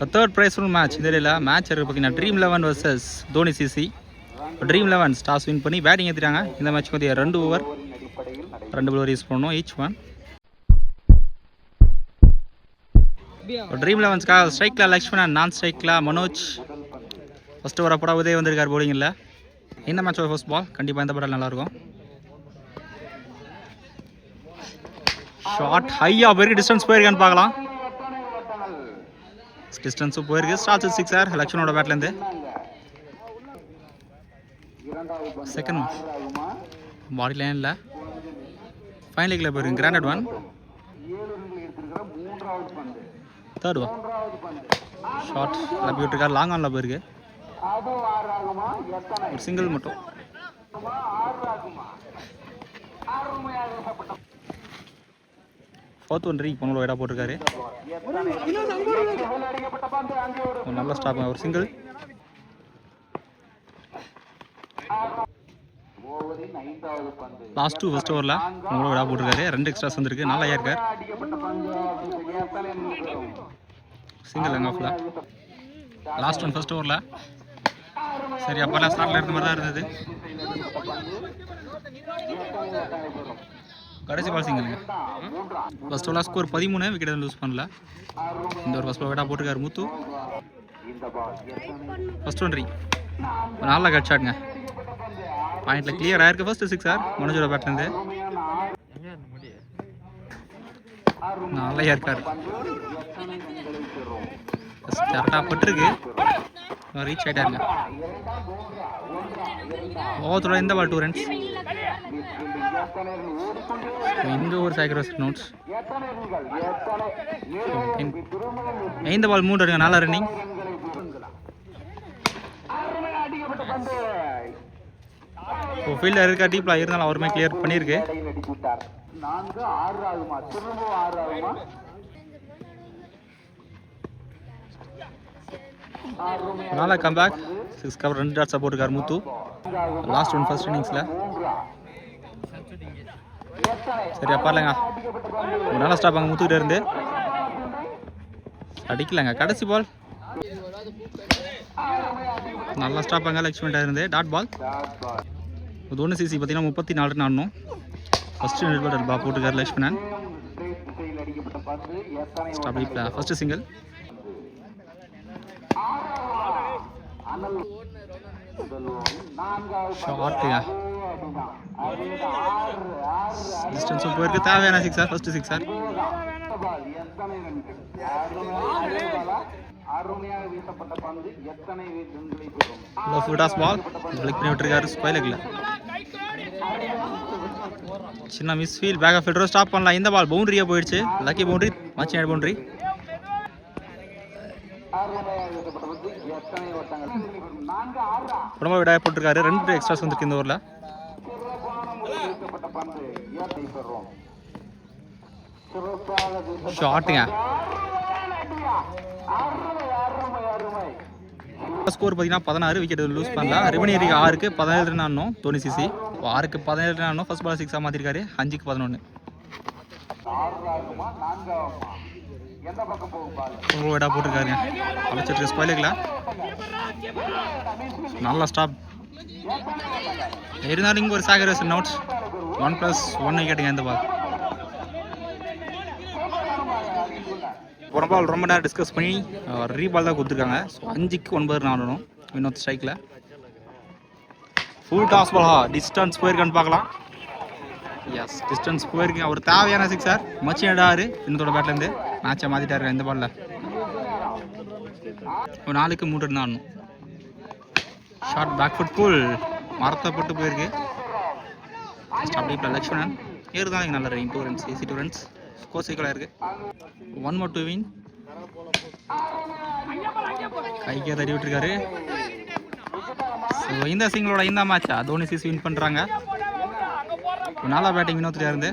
Third prize full match இதில் match இருக்குது பார்த்தீங்கன்னா dream 11 versus Dhoni CC. Dream 11 stars win பண்ணி பேட்டிங் ஏற்றிட்டாங்க. இந்த மேட்ச் வந்து 2 ஓவர் 2 bowler யூஸ் பண்ணணும் ஈச் ஒன். ட்ரீம் 11ஸ்க்காக ஸ்ட்ரைக்கில் லக்ஷ்மணன், நான் ஸ்ட்ரைக்கில் மனோஜ். ஃபஸ்ட்டு ஓவராக போட உதய வந்திருக்கார் பவுலிங்கில். இந்த மேட்சோட ஃபர்ஸ்ட் பால் கண்டிப்பாக இந்த படம் நல்லாயிருக்கும். ஷார்ட் ஹையாக போயிருக்கு, டிஸ்டன்ஸ் போயிருக்கான்னு பார்க்கலாம். டிஸ்டன்ஸும் போயிருக்கு. ஸ்டார்ட் சிக்ஸர் லக்ஷ்மணோட பேட்லேருந்து. செகண்ட் பாடி லைனில் ஃபைன் லெக்கில் போயிருக்கு. கிராண்டட் ஒன். தேர்ட் ஒன் ஷார்ட் லப்பி விட்டுருக்கார். லாங் ஆனில் போயிருக்கு. ஒரு சிங்கிள் மட்டும். ஃபோர்த் ஒன் ரீ பொண்ணு வைடாக போட்டிருக்காரு. நல்ல ஸ்டாப். ஒரு சிங்கிள். லாஸ்ட் 2 ஃபர்ஸ்ட் ஓவரில் பொண்ணு வைடாக போட்டிருக்காரு. 2 எக்ஸ்ட்ராஸ் வந்துருக்கு. நல்லா இருக்கார். சிங்கிள் லெங் ஆஃபில். லாஸ்ட் ஒன் ஃபர்ஸ்ட் ஓவரில். சரி, அப்போல்லாம் ஸ்டார்ட்டில் இருந்த மாதிரி தான் இருந்தது. கடைசி பால் சிங்கிளுங்க. ஃபர்ஸ்ட் ஓவரில் ஸ்கோர் 13, விக்கெட் லூஸ் பண்ணல. இந்த ஒரு ஃபர்ஸ்ட் ஓவர் விக்கெட்டாக போட்டிருக்காரு முத்து. ஃபர்ஸ்ட் ஒன் ரீ நல்லா கட் ஷாட்ங்க. பாயிண்டில் கிளியர் ஆயிருக்கு. ஃபர்ஸ்ட் சிக்ஸர் மனோஜோட பேட்லேருந்து. நல்லா இருக்கார். கரெக்டாக பட்டிருக்கு. ரீச் ஆகிட்டாருங்க. ஓவரத்தோட இந்த பால் 2 ரன்ஸ். இங்கே ஒரு சாக்ரிஃபைஸ் நோட்ஸ். இந்த பால் 3 ரன். நல்லா ரன்னிங். ஃபீல்டர் இருக்கா டீப்ல இருந்தாலும் அவருமே கிளியர் பண்ணியிருக்கு. நல்லா கம்பேக். 6 கவர் 2 டாட்ஸாக போட்டிருக்கார் முத்து. லாஸ்ட் ஒன் ஃபர்ஸ்ட் இன்னிங்ஸில். சரியா பாருங்க. ஒரு நல்ல ஸ்டாப் அங்கே முத்துக்கிட்டே இருந்து. அடிக்கலங்க. கடைசி பால் நல்லா ஸ்டாப் அங்கே லக்ஷ்மணன் இருந்து. Dot ball. தோனி சிசி பார்த்தீங்கன்னா 34 ரன் ஆடணும். ஃபர்ஸ்ட் நிர்பர் பா போட்டுக்கார் லக்ஷ்மணன். First single. ஷார்ட்டுங்க. டிஸ்டன்ஸும் போயிருக்கு. தேவையான sixer. First sixer. Ball click பண்ணி விட்டுருக்காரு. ஸ்கொயர் லெக்ல சின்ன misfield. Back of fielder stop பண்ணலாம். இந்த பால் பவுண்டரியாக போயிடுச்சு. Lucky boundary. Much boundary. ரொம்ப விடாய போட்டிருக்காரு. 2 எக்ஸ்ட்ராஸ் வந்துருக்கு இந்த ஊரில். ஷார்ட்டுங்க. ஸ்கோர் பார்த்தீங்கன்னா 16, விக்கெட் லூஸ் பண்ணலாம். ரெவனியரிக்கு 6க்கு 17 ரன் ஆடணும் தோனி சிசி. 6க்கு 17 ரன் ஆடணும். ஃபர்ஸ்ட் பால் 6 மாற்றிருக்காரு. 5க்கு 11. விடா போட்டிருக்காருங்க. அழைச்சிட்டு ஸ்கொயலுக்குல நல்லா ஸ்டாப் இருந்தாலும் இங்கே ஒரு சாகர் நோட்ஸ். 1+1 விக்கெட்டுங்க இந்த பால். ஒரு பால் ரொம்ப நேரம் டிஸ்கஸ் பண்ணி ரீபால் தான் கொடுத்துருக்காங்க. ஸோ 5க்கு 9 ரன் ஆடணும் வினோத் ஸ்ட்ரைக்கில். ஃபுல் டாஸ் பாலா. டிஸ்டன்ஸ் போயிருக்கான்னு பார்க்கலாம். எஸ், டிஸ்டன்ஸ் போயிருக்கு. அவர் தேவையான சிக்ஸர். மச்சி நடாரு வினோத்தோட பேட்லேருந்து. மேட்சை மாற்றிட்டாரு இந்த பாலில். ஒரு 4க்கு 3 ரன் ஆடணும். ஷார்ட் பேக் ஃபுட் கூல் மரத்தப்பட்டு போயிருக்கு. அப்படி இப்போ லக்ஷ்மணன் இருந்தாலும் நல்ல run. 2 runs. Easy 2 runs. Score சீக்கிரம் இருக்கு. 1 more to win. கைக்கே தட்டி விட்டுருக்காரு. ஸோ இந்த சிங்களோட இந்த மேட்சா தோனி சிசி வின் பண்ணுறாங்க. நல்லா பேட்டிங் வினோத்ல இருந்து.